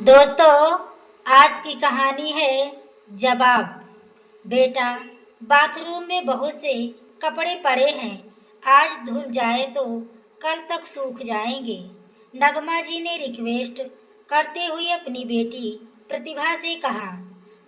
दोस्तों, आज की कहानी है जवाब। बेटा, बाथरूम में बहुत से कपड़े पड़े हैं। आज धुल जाए तो कल तक सूख जाएंगे। नगमा जी ने रिक्वेस्ट करते हुए अपनी बेटी प्रतिभा से कहा,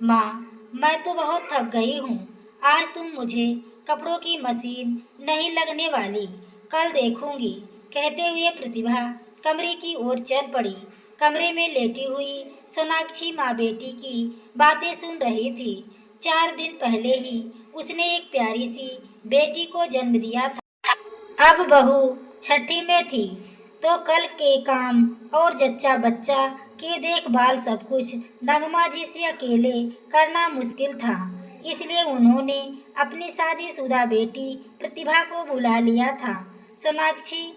माँ, मैं तो बहुत थक गई हूँ। आज तुम मुझे कपड़ों की मशीन नहीं लगने वाली, कल देखूंगी। कहते हुए प्रतिभा कमरे की ओर चल पड़ी। कमरे में लेटी हुई सोनाक्षी माँ बेटी की बातें सुन रही थी। 4 दिन पहले ही उसने एक प्यारी सी बेटी को जन्म दिया था। अब बहू छठी में थी तो कल के काम और जच्चा बच्चा की देखभाल सब कुछ नगमा जी से अकेले करना मुश्किल था। इसलिए उन्होंने अपनी शादीशुदा बेटी प्रतिभा को बुला लिया था। सोनाक्षी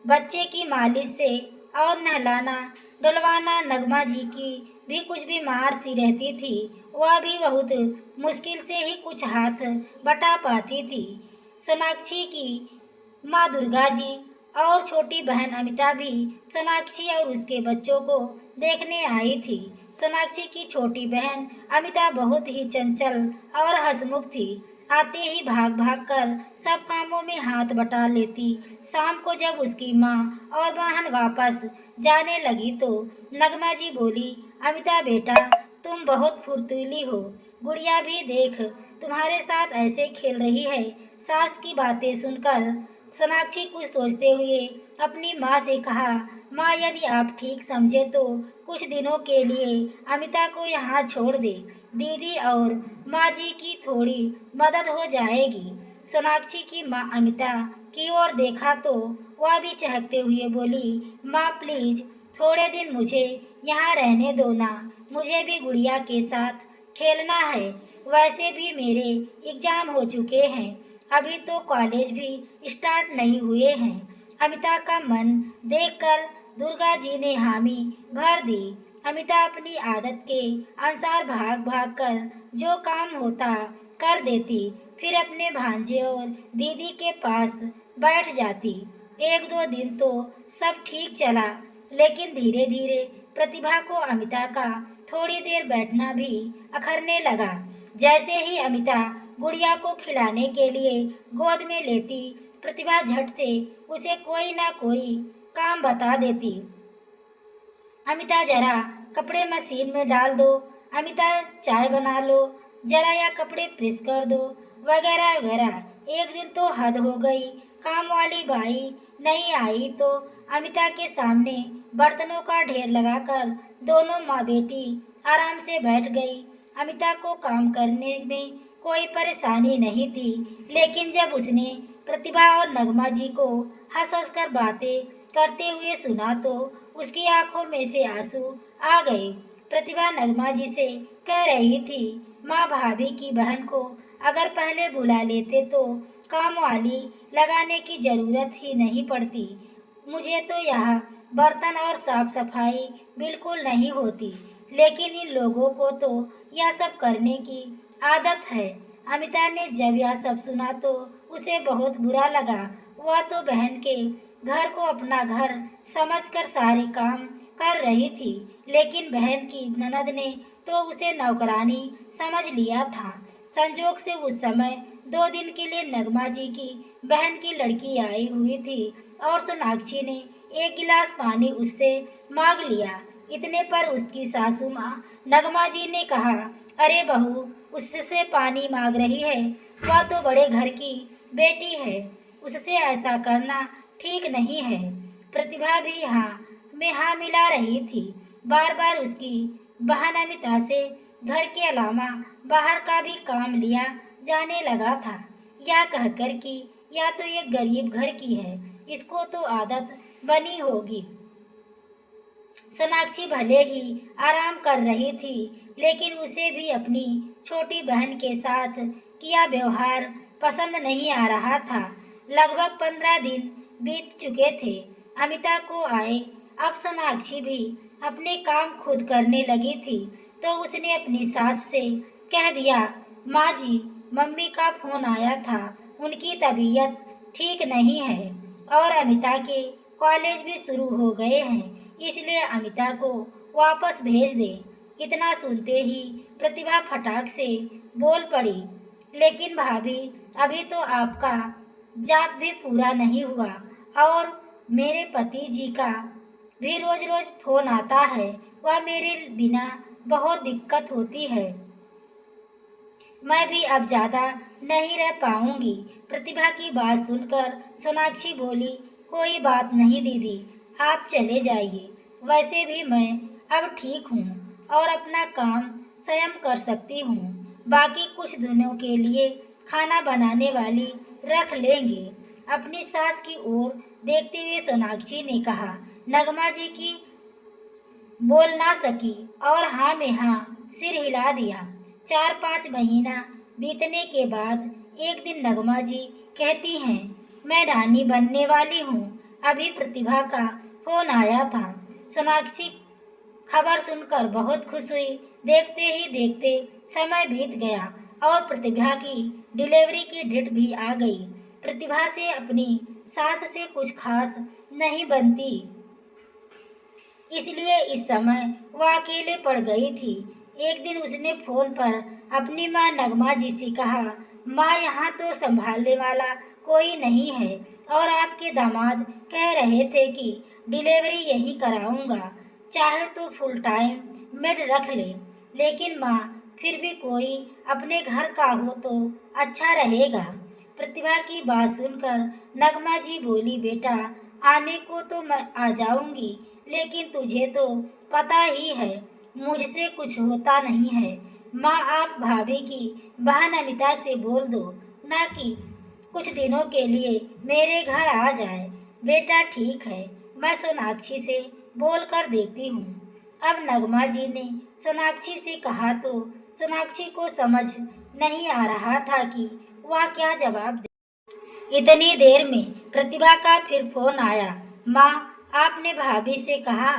बच्चे की मालिश से और नहलाना डुलवाना नगमा जी की भी कुछ बीमार सी रहती थी। वह भी बहुत मुश्किल से ही कुछ हाथ बटा पाती थी। सोनाक्षी की माँ दुर्गा जी और छोटी बहन अमिता भी सोनाक्षी और उसके बच्चों को देखने आई थी। सोनाक्षी की छोटी बहन अमिता बहुत ही चंचल और हंसमुख थी। आते ही भाग भाग कर सब कामों में हाथ बटा लेती। शाम को जब उसकी माँ और बहन वापस जाने लगी तो नगमा जी बोली, अमिता बेटा, तुम बहुत फुर्तीली हो। गुड़िया भी देख तुम्हारे साथ ऐसे खेल रही है। सास की बातें सुनकर सोनाक्षी कुछ सोचते हुए अपनी माँ से कहा, माँ, यदि आप ठीक समझे तो कुछ दिनों के लिए अमिता को यहाँ छोड़ दे। दीदी और माँ जी की थोड़ी मदद हो जाएगी। सोनाक्षी की माँ अमिता की ओर देखा तो वह भी चहकते हुए बोली, माँ प्लीज थोड़े दिन मुझे यहाँ रहने दो ना। मुझे भी गुड़िया के साथ खेलना है। वैसे भी मेरे एग्जाम हो चुके हैं, अभी तो कॉलेज भी स्टार्ट नहीं हुए हैं। अमिता का मन देखकर दुर्गा जी ने हामी भर दी। अमिता अपनी आदत के अनुसार भाग भाग कर जो काम होता कर देती, फिर अपने भांजे और दीदी के पास बैठ जाती। 1-2 दिन तो सब ठीक चला, लेकिन धीरे धीरे प्रतिभा को अमिता का थोड़ी देर बैठना भी अखरने लगा। जैसे ही अमिता गुड़िया को खिलाने के लिए गोद में लेती, प्रतिभा झट से उसे कोई ना कोई काम बता देती। अमिता, जरा कपड़े मशीन में डाल दो। अमिता, चाय बना लो जरा, या कपड़े प्रेस कर दो, वगैरह वगैरह। एक दिन तो हद हो गई, काम वाली बाई नहीं आई तो अमिता के सामने बर्तनों का ढेर लगाकर दोनों माँ बेटी आराम से बैठ गई। अमिता को काम करने में कोई परेशानी नहीं थी, लेकिन जब उसने प्रतिभा और नगमा जी को हंस हंस कर बातें करते हुए सुना तो उसकी आंखों में से आंसू आ गए। प्रतिभा नगमा जी से कह रही थी, माँ, भाभी की बहन को अगर पहले बुला लेते तो काम वाली लगाने की जरूरत ही नहीं पड़ती। मुझे तो यहाँ बर्तन और साफ सफाई बिल्कुल नहीं होती, लेकिन इन लोगों को तो यह सब करने की आदत है। अमिता ने जब यह सब सुना तो उसे बहुत बुरा लगा। वह तो बहन के घर को अपना घर समझकर सारे काम कर रही थी, लेकिन बहन की ननद ने तो उसे नौकरानी समझ लिया था। संजोग से उस समय 2 दिन के लिए नगमा जी की बहन की लड़की आई हुई थी और सोनाक्षी ने 1 गिलास पानी उससे मांग लिया। इतने पर उसकी सासू माँ नगमा जी ने कहा, अरे बहू, उससे पानी मांग रही है, वह तो बड़े घर की बेटी है, उससे ऐसा करना ठीक नहीं है। प्रतिभा भी हाँ में हाँ मिला रही थी। बार बार उसकी बहन अमिता से घर के अलावा बाहर का भी काम लिया जाने लगा था, या कहकर कि या तो ये गरीब घर की है, इसको तो आदत बनी होगी। सोनाक्षी भले ही आराम कर रही थी, लेकिन उसे भी अपनी छोटी बहन के साथ किया व्यवहार पसंद नहीं आ रहा था। लगभग 15 दिन बीत चुके थे अमिता को आए। अब सोनाक्षी भी अपने काम खुद करने लगी थी तो उसने अपनी सास से कह दिया, माँ जी, मम्मी का फोन आया था, उनकी तबीयत ठीक नहीं है और अमिता के कॉलेज भी शुरू हो गए हैं, इसलिए अमिता को वापस भेज दे। इतना सुनते ही प्रतिभा फटाक से बोल पड़ी, लेकिन भाभी, अभी तो आपका जाप भी पूरा नहीं हुआ और मेरे पति जी का भी रोज रोज फोन आता है। वह मेरे बिना बहुत दिक्कत होती है। मैं भी अब ज्यादा नहीं रह पाऊंगी। प्रतिभा की बात सुनकर सोनाक्षी बोली, कोई बात नहीं दीदी, आप चले जाइए। वैसे भी मैं अब ठीक हूँ और अपना काम स्वयं कर सकती हूँ। बाकी कुछ दिनों के लिए खाना बनाने वाली रख लेंगे। अपनी सास की ओर देखते हुए सोनाक्षी ने कहा। नगमा जी की बोल ना सकी और हाँ में हाँ सिर हिला दिया। 4-5 महीना बीतने के बाद एक दिन नगमा जी कहती हैं, मैं रानी बनने वाली हूँ। अभी प्रतिभा का फोन आया था। सोनाक्षी खबर सुनकर बहुत खुश हुई। देखते ही देखते समय बीत गया और प्रतिभा की डिलीवरी की डेट भी आ गई। प्रतिभा से अपनी सास से कुछ खास नहीं बनती, इसलिए इस समय वह अकेले पड़ गई थी। एक दिन उसने फोन पर अपनी माँ नगमा जी से कहा, माँ, यहाँ तो संभालने वाला कोई नहीं है और आपके दामाद कह रहे थे कि डिलीवरी यहीं कराऊंगा, चाहे तो फुल टाइम मेड रख ले। लेकिन माँ, फिर भी कोई अपने घर का हो तो अच्छा रहेगा। प्रतिभा की बात सुनकर नगमा जी बोली, बेटा, आने को तो मैं आ जाऊंगी, लेकिन तुझे तो पता ही है मुझसे कुछ होता नहीं है। माँ, आप भाभी की बहन अमिता से बोल दो ना कि कुछ दिनों के लिए मेरे घर आ जाए। बेटा ठीक है, मैं सोनाक्षी से बोल कर देखती हूँ। अब नगमा जी ने सोनाक्षी से कहा तो सोनाक्षी को समझ नहीं आ रहा था कि वह क्या जवाब दे। इतनी देर में प्रतिभा का फिर फोन आया। माँ, आपने भाभी से कहा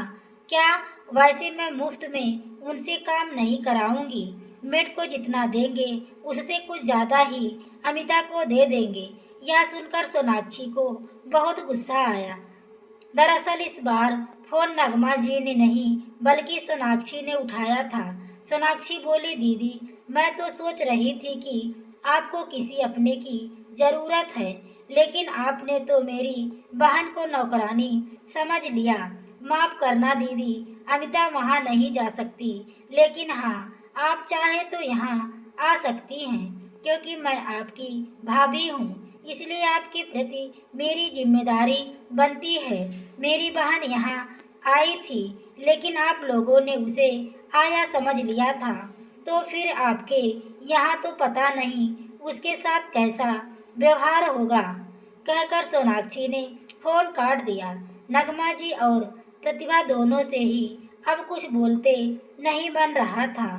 क्या? वैसे मैं मुफ्त में उनसे काम नहीं कराऊंगी। मेड को जितना देंगे उससे कुछ ज्यादा ही अमिता को दे देंगे। यह सुनकर सोनाक्षी को बहुत गुस्सा आया। दरअसल इस बार फोन नगमा जी ने नहीं बल्कि सोनाक्षी ने उठाया था। सोनाक्षी बोली, दीदी, मैं तो सोच रही थी कि आपको किसी अपने की जरूरत है, लेकिन आपने तो मेरी बहन को नौकरानी समझ लिया। माफ करना दीदी, अमिता वहाँ नहीं जा सकती, लेकिन हाँ, आप चाहे तो यहाँ आ सकती हैं, क्योंकि मैं आपकी भाभी हूँ। इसलिए आपके प्रति मेरी जिम्मेदारी बनती है। मेरी बहन यहाँ आई थी, लेकिन आप लोगों ने उसे आया समझ लिया था, तो फिर आपके यहाँ तो पता नहीं उसके साथ कैसा व्यवहार होगा। कहकर सोनाक्षी ने फोन काट दिया। नगमा जी और प्रतिभा दोनों से ही अब कुछ बोलते नहीं बन रहा था।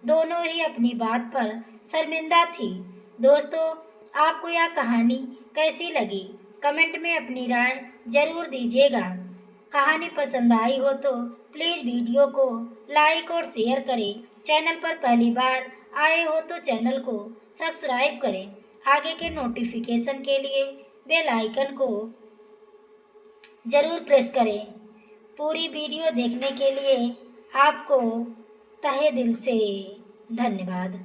दोनों ही अपनी बात पर शर्मिंदा थी। दोस्तों, आपको यह कहानी कैसी लगी? कमेंट में अपनी राय जरूर दीजिएगा। कहानी पसंद आई हो तो प्लीज़ वीडियो को लाइक और शेयर करें। चैनल पर पहली बार आए हो तो चैनल को सब्सक्राइब करें। आगे के नोटिफिकेशन के लिए बेल आइकन को जरूर प्रेस करें। पूरी वीडियो देखने के लिए आपको तहे दिल से धन्यवाद।